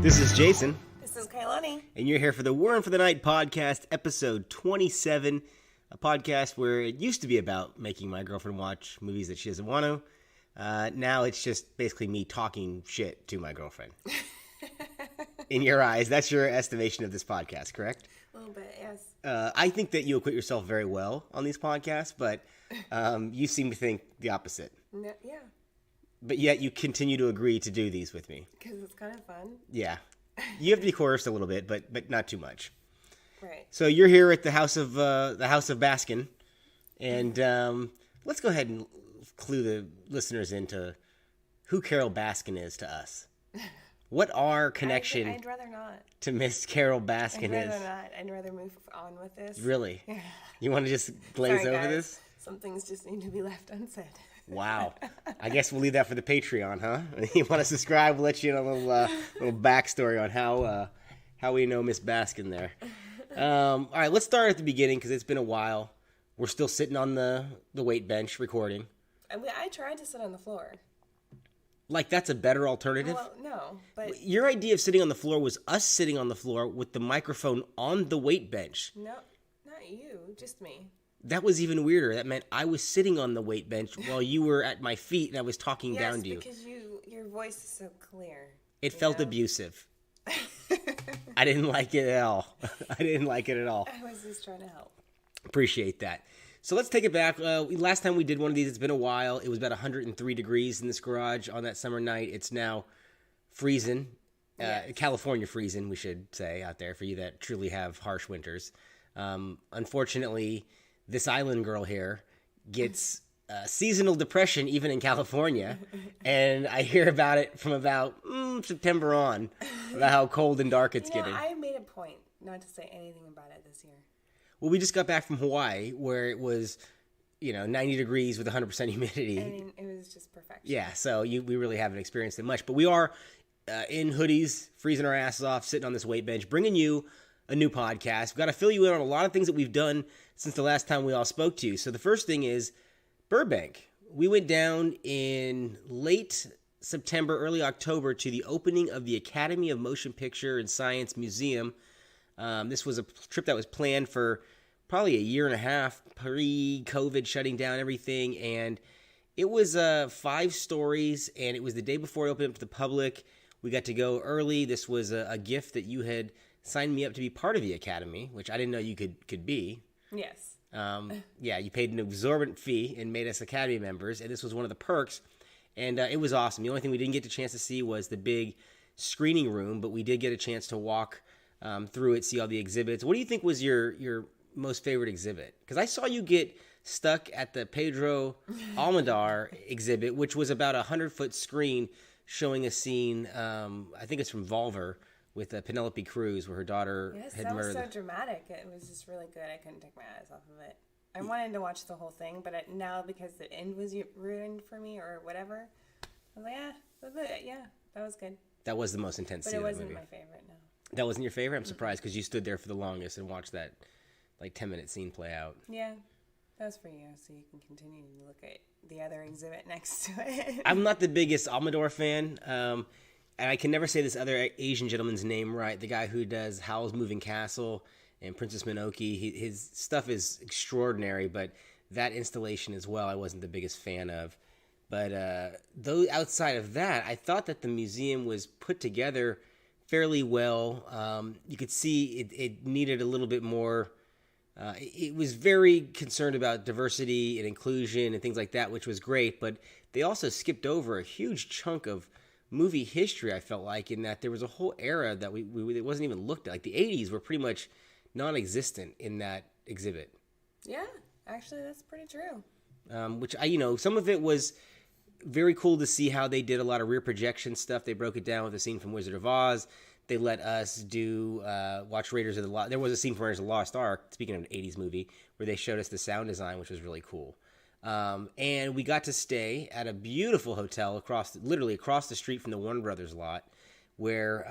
This is Jason. This is Kailani. And you're here for the Worm for the Night podcast, episode 27. A podcast where it used to be about making my girlfriend watch movies that she doesn't want to. Now it's just basically me talking shit to my girlfriend. In your eyes, that's your estimation of this podcast, correct? A little bit, yes. I think that you acquit yourself very well on these podcasts, but you seem to think the opposite. No, yeah. But yet you continue to agree to do these with me. Because it's kind of fun. Yeah. You have to be coerced a little bit, but not too much. Right. So you're here at the House of Baskin, and let's go ahead and clue the listeners into who Carol Baskin is to us. What our connection I'd rather not. to Miss Carol Baskin I'd rather is? not. I'd rather move on with this. Really? Yeah. You want to just glaze Sorry, over guys. this? Some things just need to be left unsaid. Wow. I guess we'll leave that for the Patreon, huh? You want to subscribe? We'll let you in a little backstory on how we know Miss Baskin there. All right, let's start at the beginning because it's been a while. We're still sitting on the weight bench recording. I tried to sit on the floor. Like that's a better alternative? Well, no, but... Your idea of sitting on the floor was us sitting on the floor with the microphone on the weight bench. No, not you, just me. That was even weirder. That meant I was sitting on the weight bench while you were at my feet and I was talking down to you. Yes, because your voice is so clear. It felt abusive. I didn't like it at all. I was just trying to help. Appreciate that. So let's take it back. Last time we did one of these, it's been a while. It was about 103 degrees in this garage on that summer night. It's now freezing. Yes. California freezing, we should say, out there for you that truly have harsh winters. Unfortunately, this island girl here gets seasonal depression even in California. And I hear about it from about September on, about how cold and dark it's getting. I made a point not to say anything about it this year. Well, we just got back from Hawaii where it was, 90 degrees with 100% humidity. I mean, it was just perfection. Yeah, so we really haven't experienced it much. But we are in hoodies, freezing our asses off, sitting on this weight bench, bringing you a new podcast. We've got to fill you in on a lot of things that we've done since the last time we all spoke to you. So the first thing is Burbank. We went down in late September, early October to the opening of the Academy of Motion Picture and Science Museum. This was a trip that was planned for probably a year and a half, pre-COVID shutting down everything. And it was 5 stories, and it was the day before it opened up to the public. We got to go early. This was a gift that you had signed me up to be part of the Academy, which I didn't know you could be. Yes. Yeah, you paid an exorbitant fee and made us Academy members, and this was one of the perks. And it was awesome. The only thing we didn't get a chance to see was the big screening room, but we did get a chance to walk through it, see all the exhibits. What do you think was your most favorite exhibit? Because I saw you get stuck at the Pedro Almodovar exhibit, which was about a 100-foot screen showing a scene, I think it's from Volver, with Penelope Cruz, where her daughter had murdered. Yes, that was so dramatic. It was just really good. I couldn't take my eyes off of it. I wanted to watch the whole thing, but now because the end was ruined for me or whatever, I was like, that was good. That was the most intense scene of the movie. But it wasn't my favorite, no. That wasn't your favorite? I'm surprised because you stood there for the longest and watched that 10-minute scene play out. Yeah, that was for you, so you can continue to look at the other exhibit next to it. I'm not the biggest Almodovar fan, and I can never say this other Asian gentleman's name right. The guy who does Howl's Moving Castle and Princess Mononoke, his stuff is extraordinary, but that installation as well, I wasn't the biggest fan of. But though outside of that, I thought that the museum was put together fairly well. You could see it needed a little bit more. It was very concerned about diversity and inclusion and things like that, which was great. But they also skipped over a huge chunk of movie history, I felt like, in that there was a whole era that it wasn't even looked at. Like the 80s were pretty much non-existent in that exhibit. Yeah, actually, that's pretty true. Which, some of it was very cool to see how they did a lot of rear projection stuff. They broke it down with a scene from Wizard of Oz. They let us watch Raiders of the Lost. There was a scene from Raiders of the Lost Ark, speaking of an 80s movie, where they showed us the sound design, which was really cool. And we got to stay at a beautiful hotel literally across the street from the Warner Brothers lot, where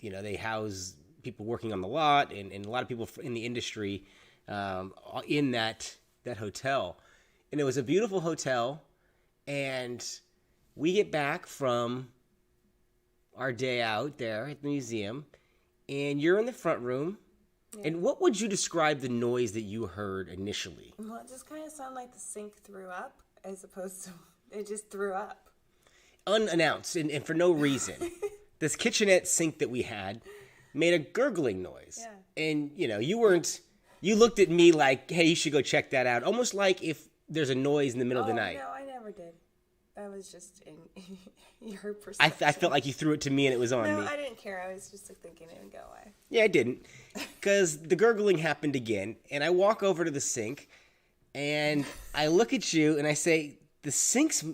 they house people working on the lot and a lot of people in the industry in that hotel. And it was a beautiful hotel, and we get back from our day out there at the museum, and you're in the front room. Yeah. And what would you describe the noise that you heard initially? Well, it just kind of sounded like the sink threw up, as opposed to it just threw up. Unannounced and for no reason. This kitchenette sink that we had made a gurgling noise. Yeah. And, you looked at me like, hey, you should go check that out. Almost like if there's a noise in the middle of the night. No, I never did. That was just in your perspective. I felt like you threw it to me and it was on me. No, I didn't care. I was just thinking it would go away. Yeah, I didn't. Because the gurgling happened again. And I walk over to the sink and I look at you and I say, the sink's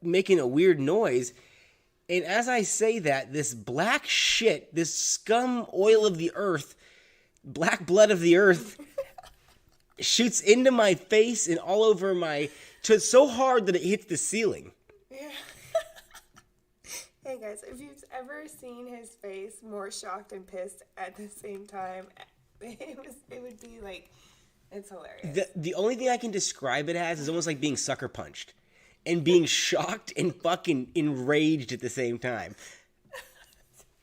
making a weird noise. And as I say that, this black shit, this scum oil of the earth, black blood of the earth, shoots into my face and all over so hard that it hits the ceiling. Yeah. Hey guys, if you've ever seen his face more shocked and pissed at the same time, it would be like, it's hilarious. The only thing I can describe it as is almost like being sucker punched and being shocked and fucking enraged at the same time.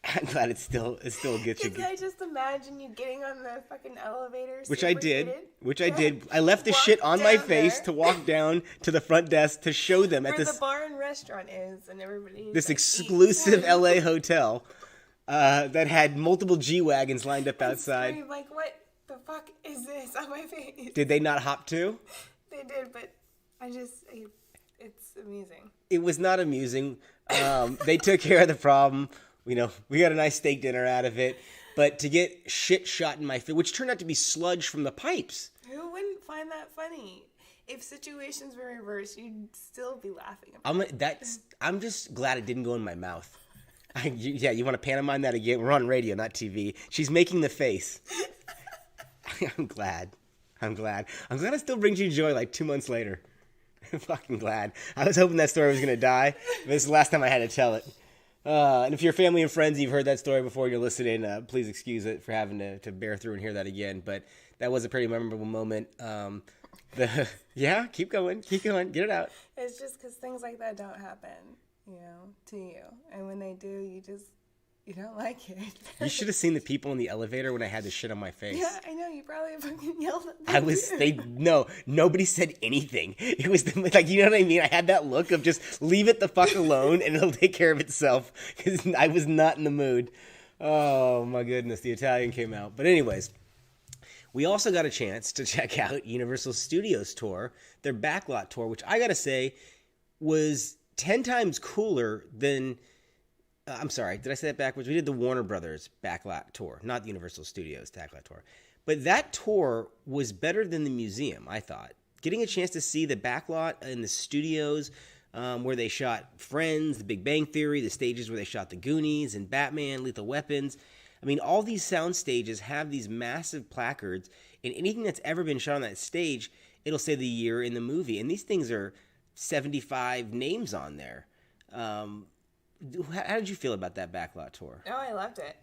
I'm glad it still gets you. Because I just imagine you getting on the fucking elevator. Which I did. I left the shit on my face to walk down to the front desk to show them at where this the bar and restaurant is, and everybody. This exclusive LA hotel that had multiple G-Wagons lined up outside. I'm like, what the fuck is this on my face? Did they not hop too? They did, but it's amusing. It was not amusing. They took care of the problem. We got a nice steak dinner out of it. But to get shit shot in my face, which turned out to be sludge from the pipes. Who wouldn't find that funny? If situations were reversed, you'd still be laughing about it. I'm just glad it didn't go in my mouth. You want to pantomime that again? We're on radio, not TV. She's making the face. I'm glad. it still brings you joy like 2 months later. I'm fucking glad. I was hoping that story was going to die. This is the last time I had to tell it. And if you're family and friends, you've heard that story before, you're listening, please excuse it for having to bear through and hear that again. But that was a pretty memorable moment. Keep going, get it out. It's just because things like that don't happen, to you. And when they do, you don't like it. You should have seen the people in the elevator when I had the shit on my face. Yeah, I know. You probably fucking yelled at them. Nobody said anything. It was like, you know what I mean? I had that look of just leave it the fuck alone and it'll take care of itself because I was not in the mood. Oh my goodness, the Italian came out. But anyways, we also got a chance to check out Universal Studios tour, their backlot tour, which I gotta say was 10 times cooler than... I'm sorry, did I say that backwards? We did the Warner Brothers backlot tour, not the Universal Studios backlot tour. But that tour was better than the museum, I thought. Getting a chance to see the backlot in the studios where they shot Friends, The Big Bang Theory, the stages where they shot The Goonies and Batman, Lethal Weapons. I mean, all these sound stages have these massive placards, and anything that's ever been shot on that stage, it'll say the year in the movie. And these things are 75 names on there. How did you feel about that backlot tour? Oh, I loved it.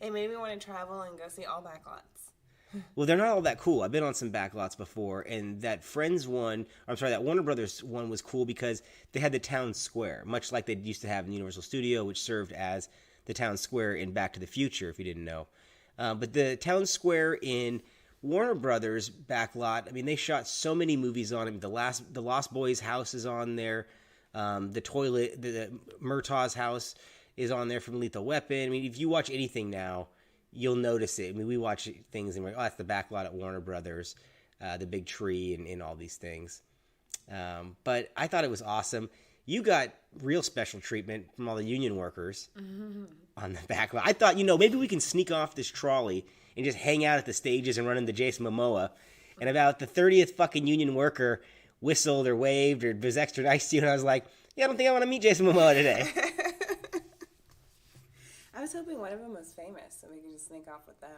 It made me want to travel and go see all backlots. Well, they're not all that cool. I've been on some backlots before, and that that Warner Brothers one was cool because they had the town square, much like they used to have in Universal Studio, which served as the town square in Back to the Future, if you didn't know. But the town square in Warner Brothers backlot, I mean, they shot so many movies on it. The Lost Boys house is on there. The toilet, the Murtaugh's house is on there from Lethal Weapon. I mean, if you watch anything now, you'll notice it. I mean, we watch things and we're like, oh, that's the backlot at Warner Brothers, the big tree and all these things. But I thought it was awesome. You got real special treatment from all the union workers on the backlot. I thought, maybe we can sneak off this trolley and just hang out at the stages and run into Jason Momoa. And about the 30th fucking union worker whistled or waved or was extra nice to you, and I was like, I don't think I want to meet Jason Momoa today. I was hoping one of them was famous, so we could just sneak off with them,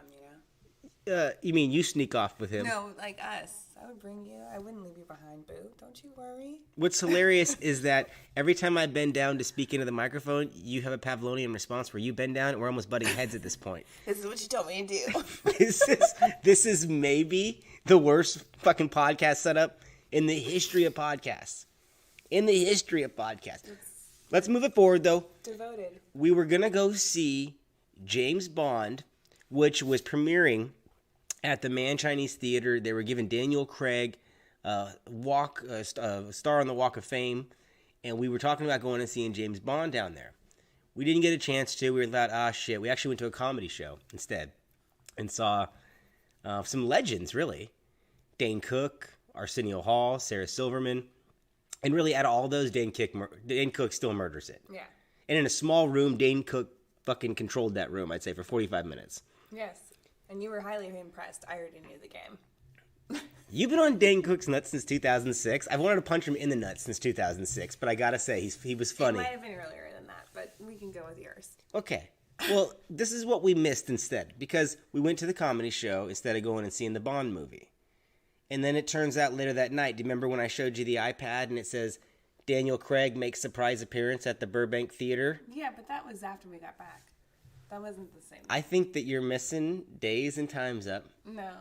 You mean you sneak off with him? No, like us. I would bring you. I wouldn't leave you behind, boo. Don't you worry. What's hilarious is that every time I bend down to speak into the microphone, you have a Pavlovian response where you bend down and we're almost butting heads at this point. This is what you told me to do. This is maybe the worst fucking podcast setup in the history of podcasts. Let's move it forward, though. Devoted. We were going to go see James Bond, which was premiering at the Man Chinese Theater. They were giving Daniel Craig a star on the Walk of Fame, and we were talking about going and seeing James Bond down there. We didn't get a chance to. We thought, shit. We actually went to a comedy show instead and saw some legends, really. Dane Cook, Arsenio Hall, Sarah Silverman. And really, out of all those, Dane Cook still murders it. Yeah. And in a small room, Dane Cook fucking controlled that room, I'd say, for 45 minutes. Yes. And you were highly impressed. I already knew the game. You've been on Dane Cook's nuts since 2006. I've wanted to punch him in the nuts since 2006, but I gotta say, he was funny. It might have been earlier than that, but we can go with yours. Okay. Well, this is what we missed instead, because we went to the comedy show instead of going and seeing the Bond movie. And then it turns out later that night, do you remember when I showed you the iPad and it says, Daniel Craig makes surprise appearance at the Burbank Theater? Yeah, but that was after we got back. That wasn't the same. I think that you're missing days and times up. No.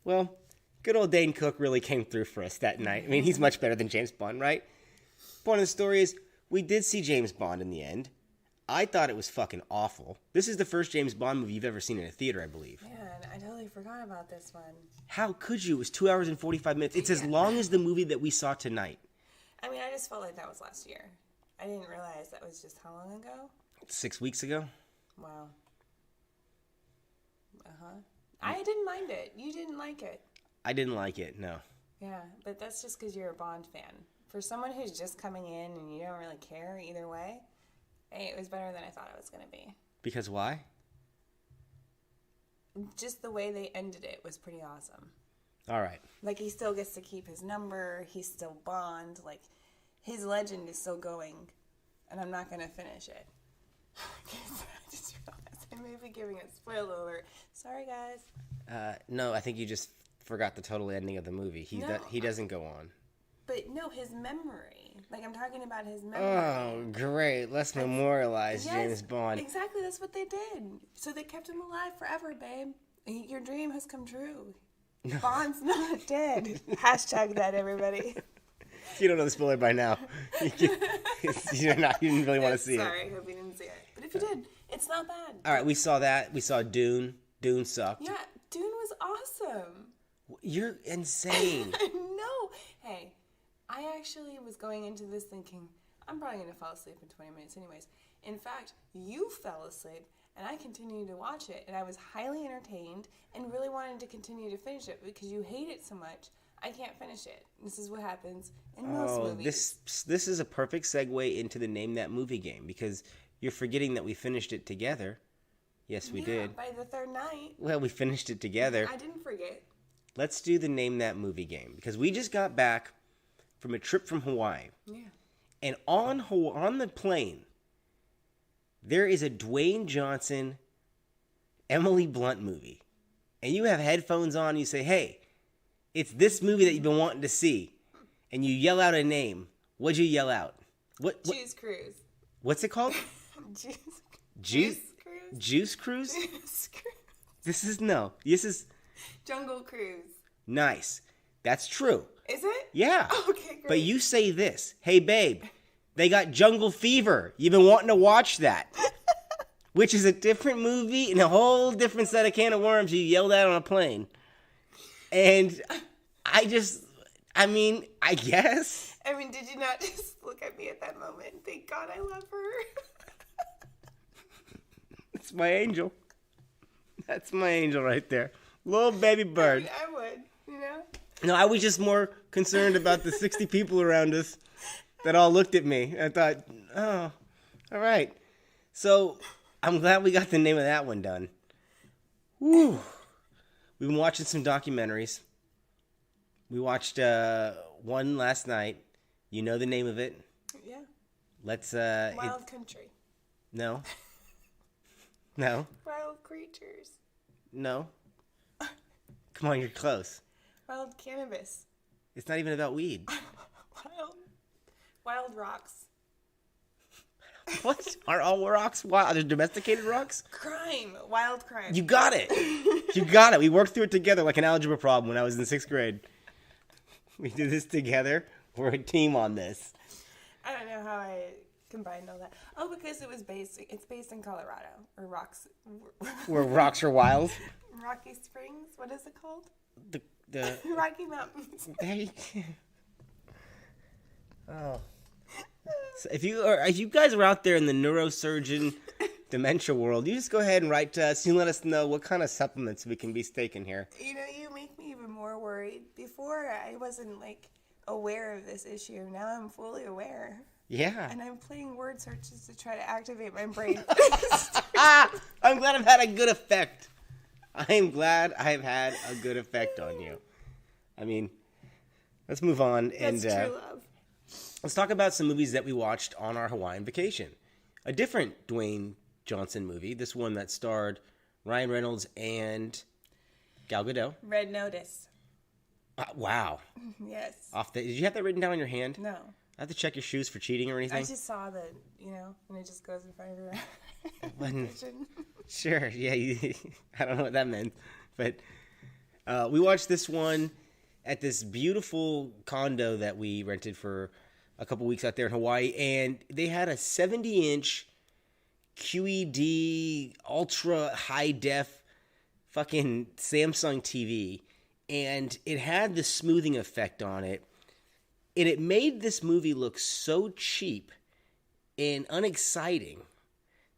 Well, good old Dane Cook really came through for us that night. I mean, he's much better than James Bond, right? Point of the story is, we did see James Bond in the end. I thought it was fucking awful. This is the first James Bond movie you've ever seen in a theater, I believe. Man, I totally forgot about this one. How could you? It was 2 hours and 45 minutes. It's as long as the movie that we saw tonight. I mean, I just felt like that was last year. I didn't realize that was just how long ago? 6 weeks ago? Wow. Uh-huh. I didn't mind it. You didn't like it. I didn't like it, no. Yeah, but that's just because you're a Bond fan. For someone who's just coming in and you don't really care either way, hey, it was better than I thought it was going to be. Because why? Just the way they ended it was pretty awesome. All right. Like, he still gets to keep his number. He's still Bond. Like, his legend is still going. And I'm not going to finish it. I just realized I may be giving a spoiler alert. Sorry, guys. No, I think you just forgot the total ending of the movie. He doesn't go on. But no, his memory. Like, I'm talking about his memory. Oh, great. Let's memorialize James Bond. Exactly, that's what they did. So they kept him alive forever, babe. Your dream has come true. Bond's not dead. Hashtag that, everybody. You don't know the spoiler by now. You didn't really want to see Sorry, I hope you didn't see it. But if you did, it's not bad. All right, we saw that. We saw Dune. Dune sucked. Yeah, Dune was awesome. You're insane. I know. Hey, I actually was going into this thinking, I'm probably going to fall asleep in 20 minutes anyways. In fact, you fell asleep, and I continued to watch it, and I was highly entertained and really wanted to continue to finish it because you hate it so much. I can't finish it. This is what happens in most movies. This is a perfect segue into the Name That Movie game, because you're forgetting that we finished it together. Yes, we did. By the third night. Well, we finished it together. I didn't forget. Let's do the Name That Movie game, because we just got back from a trip from Hawaii. Yeah. And on the plane, there is a Dwayne Johnson, Emily Blunt movie. And you have headphones on, and you say, hey, it's this movie that you've been wanting to see. And you yell out a name. What'd you yell out? What? Juice Cruise. What's it called? Juice Cruise? Juice Cruise? Juice Cruise. This is... Jungle Cruise. Nice. That's true. Is it? Yeah. Okay, great. But you say this. Hey, babe, they got Jungle Fever. You've been wanting to watch that. Which is a different movie and a whole different set of can of worms you yelled at on a plane. And I guess. I mean, did you not just look at me at that moment? Thank God I love her. That's my angel. That's my angel right there. Little baby bird. I would, you know? No, I was just more concerned about the 60 people around us that all looked at me. I thought, oh, all right. So I'm glad we got the name of that one done. Woo. We've been watching some documentaries. We watched one last night. You know the name of it? Yeah. Let's... Wild Country. No. No. Wild Creatures. No. Come on, you're close. Wild Cannabis. It's not even about weed. Wild Rocks. What? Are all rocks wild? Are there domesticated rocks? Crime. Wild crime. You got it. You got it. We worked through it together like an algebra problem when I was in 6th grade. We did this together. We're a team on this. I don't know how I combined all that. Oh, because it's based in Colorado or Where rocks are wild. Rocky Springs. What is it called? The Rocky Mountains. Oh. So if you guys are out there in the neurosurgeon dementia world, you just go ahead and write to us and let us know what kind of supplements we can be taking here. You know, you make me even more worried. Before, I wasn't, aware of this issue. Now I'm fully aware. Yeah. And I'm playing word searches to try to activate my brain. I'm glad I've had a good effect. I am glad I've had a good effect on you. I mean, let's move on. That's true love. Let's talk about some movies that we watched on our Hawaiian vacation. A different Dwayne Johnson movie. This one that starred Ryan Reynolds and Gal Gadot. Red Notice. Wow. Yes. Did you have that written down on your hand? No. I have to check your shoes for cheating or anything? I just saw and it just goes in front of your vision. Sure. Yeah. I don't know what that meant. But we watched this one at this beautiful condo that we rented for a couple weeks out there in Hawaii, and they had a 70-inch QED ultra high def fucking Samsung TV, and it had the smoothing effect on it, and it made this movie look so cheap and unexciting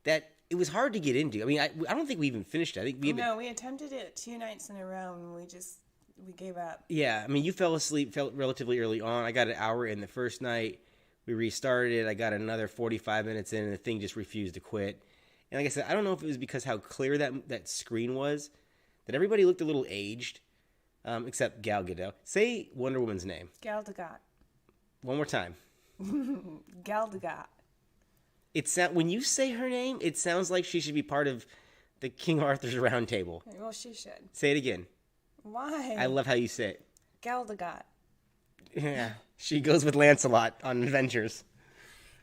that it was hard to get into. I mean, I don't think we even finished it. I think we attempted it 2 nights in a row, and we gave up. Yeah, I mean, you fell asleep relatively early on. I got an hour in the first night. We restarted it. I got another 45 minutes in, and the thing just refused to quit. And like I said, I don't know if it was because how clear that screen was, that everybody looked a little aged, except Gal Gadot. Say Wonder Woman's name. Gal Gadot. One more time. Gal Gadot. When you say her name, it sounds like she should be part of the King Arthur's Round Table. Well, she should. Say it again. Why? I love how you say it. Gal Gadot. Yeah, she goes with Lancelot on adventures.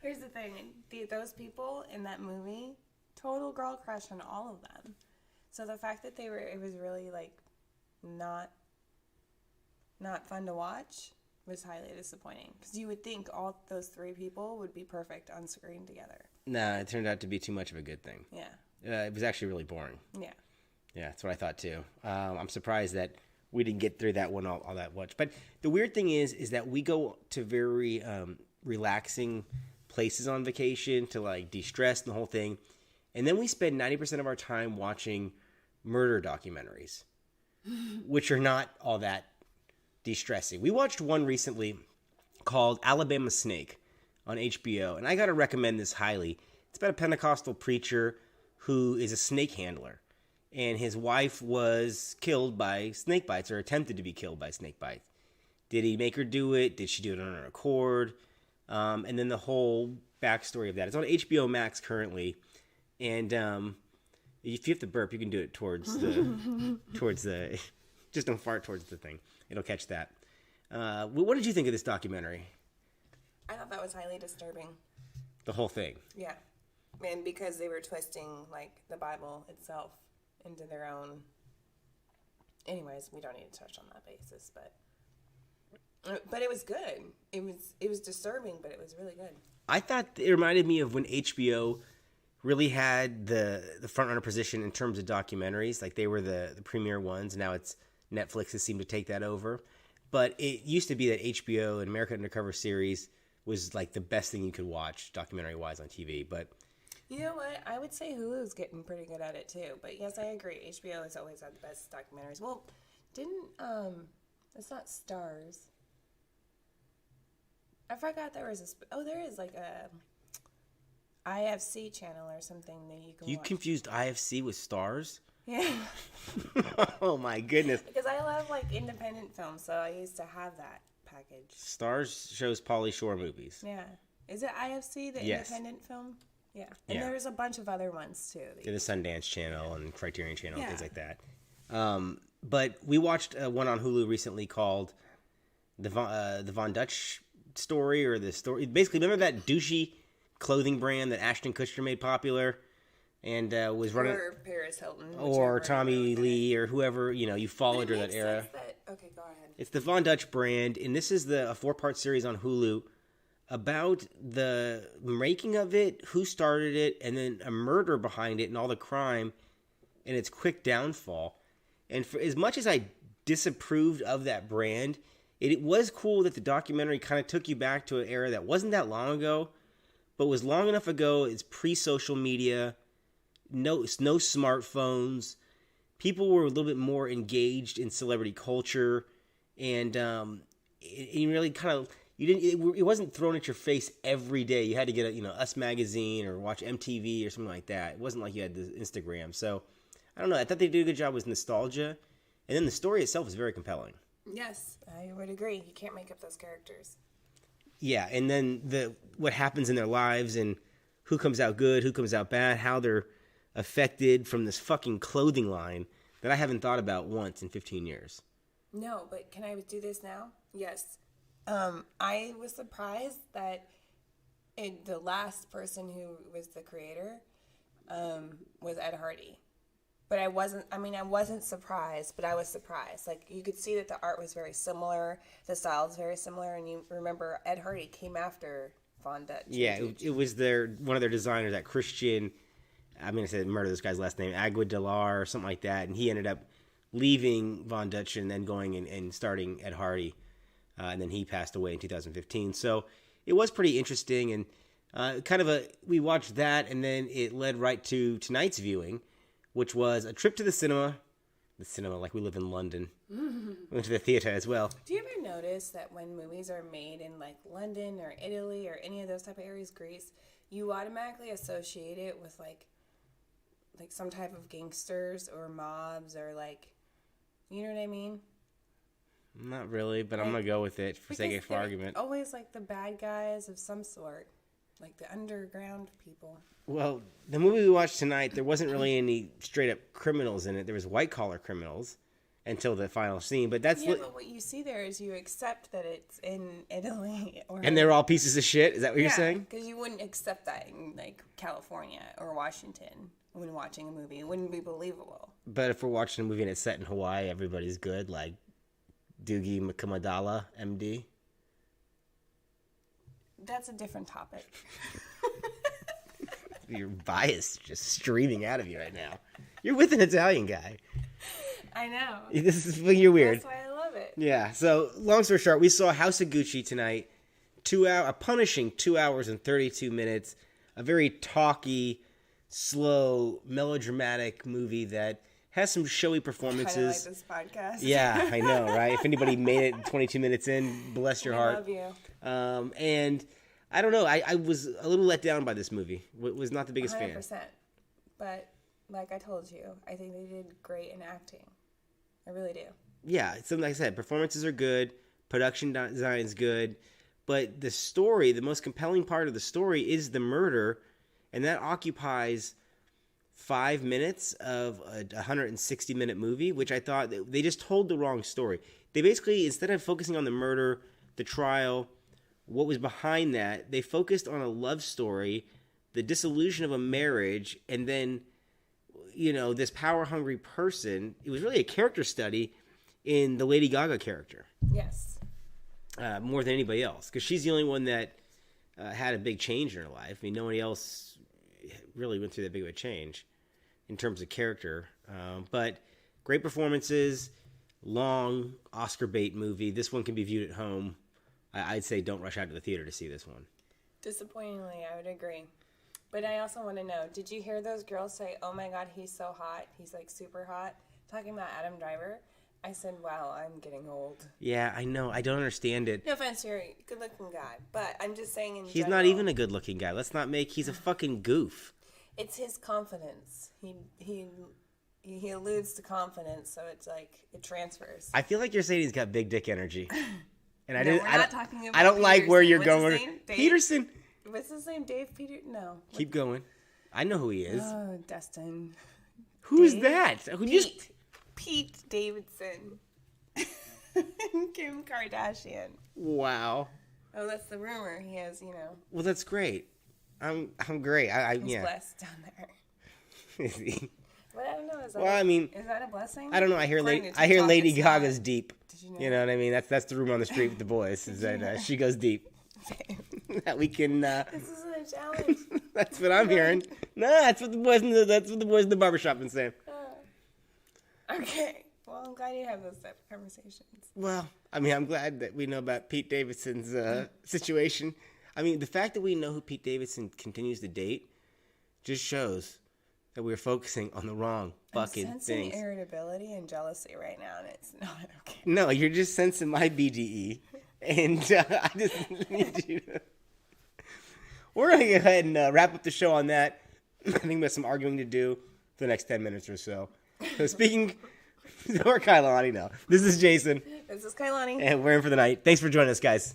Here's the thing. Those people in that movie, total girl crush on all of them. So the fact that it was really, not fun to watch was highly disappointing. Because you would think all those 3 people would be perfect on screen together. Nah, it turned out to be too much of a good thing. Yeah. It was actually really boring. Yeah. Yeah, that's what I thought too. I'm surprised that we didn't get through that one all that much. But the weird thing is that we go to very relaxing places on vacation to de-stress and the whole thing. And then we spend 90% of our time watching murder documentaries, which are not all that de-stressing. We watched one recently called Alabama Snake on HBO, and I got to recommend this highly. It's about a Pentecostal preacher who is a snake handler, and his wife was killed by snake bites, or attempted to be killed by snake bites. Did he make her do it? Did she do it on her accord? And then the whole backstory of that. It's on HBO Max currently, and if you have to burp, you can do it towards the just don't fart towards the thing. It'll catch that. What did you think of this documentary? I thought that was highly disturbing. The whole thing. Yeah. And because they were twisting, the Bible itself into their own... Anyways, we don't need to touch on that basis, but it was good. It was disturbing, but it was really good. I thought it reminded me of when HBO really had the front runner position in terms of documentaries. They were the premier ones. Now it's Netflix has seemed to take that over. But it used to be that HBO and American Undercover Series was the best thing you could watch documentary-wise on TV. But you know what? I would say Hulu's getting pretty good at it too. But yes, I agree. HBO has always had the best documentaries. Well, it's not Stars. I forgot there was there is a IFC channel or something that you can watch. You confused IFC with Stars? Yeah. Oh my goodness. Because I love independent films, so I used to have that package. Stars shows Pauly Shore movies. Yeah. Is it IFC, the independent film? Yeah. And there's a bunch of other ones too. The Sundance Channel and Criterion Channel and things like that. But we watched one on Hulu recently called the Von Dutch story, or the story. Basically, remember that douchey clothing brand that Ashton Kutcher made popular and was running, or Paris Hilton, or Tommy Lee, or whoever you followed during that era. Okay, go ahead. It's the Von Dutch brand, and this is a 4-part series on Hulu about the making of it, who started it, and then a murder behind it and all the crime and its quick downfall. And for as much as I disapproved of that brand, it was cool that the documentary kind of took you back to an era that wasn't that long ago, but was long enough ago. It's pre-social media, no smartphones. People were a little bit more engaged in celebrity culture, and it really kind of it wasn't thrown at your face every day. You had to get a Us Magazine or watch MTV or something like that. It wasn't like you had the Instagram. So I don't know. I thought they did a good job with nostalgia, and then the story itself is very compelling. Yes, I would agree. You can't make up those characters. Yeah, and then what happens in their lives and who comes out good, who comes out bad, how they're affected from this fucking clothing line that I haven't thought about once in 15 years. No, but can I do this now? Yes. I was surprised that the last person who was the creator was Ed Hardy. But I wasn't surprised, but I was surprised. Like, you could see that the art was very similar, the style is very similar, and you remember Ed Hardy came after Von Dutch. Yeah, it was one of their designers, that Christian, I'm going to say murder this guy's last name, Aguilar or something like that, and he ended up leaving Von Dutch and then going and starting Ed Hardy, and then he passed away in 2015. So it was pretty interesting, and we watched that, and then it led right to tonight's viewing, which was a trip to the cinema like we live in London. We went to the theater as well. Do you ever notice that when movies are made in like London or Italy or any of those type of areas, Greece, you automatically associate it with like some type of gangsters or mobs or like, you know what I mean? Not really, but I'm going to go with it for sake of argument. Always like the bad guys of some sort, like the underground people. Well, the movie we watched tonight, there wasn't really any straight-up criminals in it. There was white-collar criminals until the final scene, but that's... Yeah, but what you see there is you accept that it's in Italy. And they're all pieces of shit? Is that what you're saying? Yeah, because you wouldn't accept that in, like, California or Washington when watching a movie. It wouldn't be believable. But if we're watching a movie and it's set in Hawaii, everybody's good, like Doogie Makamadala, MD? That's a different topic. Your bias just streaming out of you right now. You're with an Italian guy. I know. You're weird. That's why I love it. Yeah. So, long story short, we saw House of Gucci tonight. A punishing 2 hours and 32 minutes. A very talky, slow, melodramatic movie that has some showy performances. Kind of like this podcast. Yeah, I know, right? If anybody made it 22 minutes in, bless your heart. I love you. And I don't know. I was a little let down by this movie. Was not the biggest 100%. fan. But like I told you, I think they did great in acting. I really do. Yeah, like I said, performances are good. Production design is good. But the story, the most compelling part of the story is the murder. And that occupies 5 minutes of a 160-minute movie, which I thought they just told the wrong story. They basically, instead of focusing on the murder, the trial, what was behind that, they focused on a love story, the dissolution of a marriage, and then, this power-hungry person. It was really a character study in the Lady Gaga character. Yes. More than anybody else, because she's the only one that had a big change in her life. I mean, nobody else really went through that big of a change in terms of character. But great performances, long Oscar bait movie. This one can be viewed at home. I'd say don't rush out to the theater to see this one. Disappointingly, I would agree. But I also want to know, did you hear those girls say, oh my God, he's so hot. He's like super hot. Talking about Adam Driver. I said, wow, I'm getting old. Yeah, I know. I don't understand it. No offense, you're a good-looking guy. But I'm just saying in He's general, not even a good-looking guy. He's a fucking goof. It's his confidence. He alludes to confidence, so it's like it transfers. I feel like you're saying he's got big dick energy. And we're not talking about I don't like where you're What's going. his name? Peterson. What's his name? Dave Peter? No. Keep going. I know who he is. Oh, Dustin. Who's that? Pete Davidson. Kim Kardashian. Wow. Oh, that's the rumor. He has, Well, that's great. I'm great. He's yeah. blessed down there. Is he? But I don't know. Is that a blessing? I don't know. I hear Lady Gaga's deep. Did you know? You know what I mean? That's the rumor on the street with the boys. Is that she goes deep. that we can. This isn't a challenge. That's what I'm hearing. No, that's what the boys in the barbershop been saying. Okay. Well, I'm glad you have those type of conversations. Well, I mean, I'm glad that we know about Pete Davidson's situation. I mean, the fact that we know who Pete Davidson continues to date just shows that we're focusing on the wrong fucking I'm sensing things. Irritability and jealousy right now, and it's not okay. No, you're just sensing my BDE, and I just need you to... We're going to go ahead and wrap up the show on that. I think we have some arguing to do for the next 10 minutes or so. So speaking... Or Kailani, no. This is Jason. This is Kailani. And we're in for the night. Thanks for joining us, guys.